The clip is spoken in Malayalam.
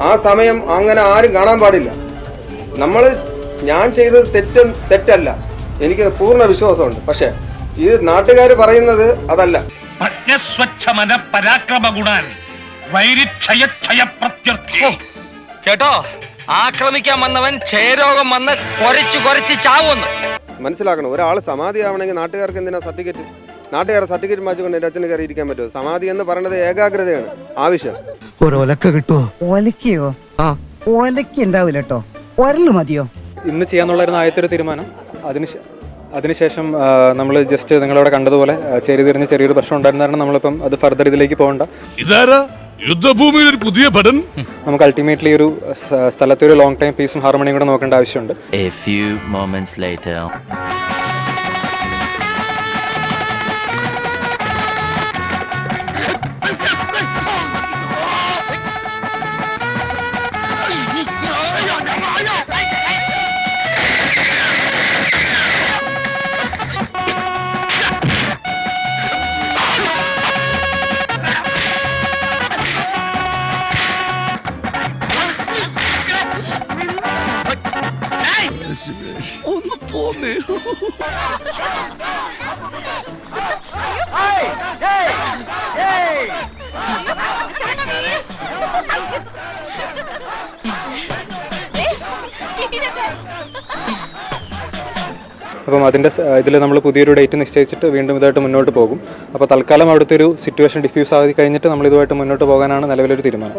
ആ സമയം അങ്ങനെ ആരും കാണാൻ പാടില്ല. ഞാൻ ചെയ്തത് തെറ്റല്ല, എനിക്ക് പൂർണ്ണ വിശ്വാസമുണ്ട്. പക്ഷെ ഇത് നാട്ടുകാർ പറയുന്നത് അതല്ല. കേട്ടോ, ആക്രമിക്കാൻ വന്നവൻ ക്ഷയരോഗം വന്ന് കൊരച്ചു ചാവുന്നു. മനസ്സിലാക്കണം. ഒരാൾ സമാധി ആവണമെങ്കിൽ നാട്ടുകാർക്ക് എന്തിനാ സർട്ടിഫിക്കറ്റ്? നാട്ടുകാരെ സർട്ടിഫിക്കറ്റ് മാച്ചുകൊണ്ട് എൻ്റെ അച്ഛന് കയറി ഇരിക്കാൻ പറ്റുമോ? സമാധി എന്ന് പറയുന്നത് ഏകാഗ്രതയാണ് ആവശ്യം. ഒലക്ക കിട്ടുമോ? ഒലക്കയോ? ഒലക്ക ഉണ്ടാവില്ല കേട്ടോ, ഒരല് മതിയോ? ഇന്ന് ചെയ്യാന്നുള്ളായിരുന്നു ആദ്യത്തെ ഒരു തീരുമാനം. അതിനുശേഷം നമ്മൾ ജസ്റ്റ് നിങ്ങളവിടെ കണ്ടതുപോലെ തിരിഞ്ഞ് ചെറിയൊരു പ്രശ്നം ഉണ്ടായിരുന്നാണ്. നമ്മളിപ്പം അത് ഫർദർ ഇതിലേക്ക് പോകണ്ട. യുദ്ധഭൂമിയിൽ ഒരു പുതിയ പഠൻ. നമുക്ക് അൾട്ടിമേറ്റ്ലി ഒരു സ്ഥലത്തെ ഒരു ലോങ് ടൈം പീസും ഹാർമണിയും കൂടെ നോക്കേണ്ട ആവശ്യമുണ്ട്. ഒന്ന് പോന്നേ. അപ്പം അതിൻ്റെ ഇതിൽ നമ്മൾ പുതിയൊരു ഡേറ്റ് നിശ്ചയിച്ചിട്ട് വീണ്ടും ഇതായിട്ട് മുന്നോട്ട് പോകും. അപ്പോൾ തൽക്കാലം അവിടുത്തെ ഒരു സിറ്റുവേഷൻ ഡിഫ്യൂസ് ആയി കഴിഞ്ഞിട്ട് നമ്മൾ ഇതുമായിട്ട് മുന്നോട്ട് പോകാനാണ് നിലവിലൊരു തീരുമാനം.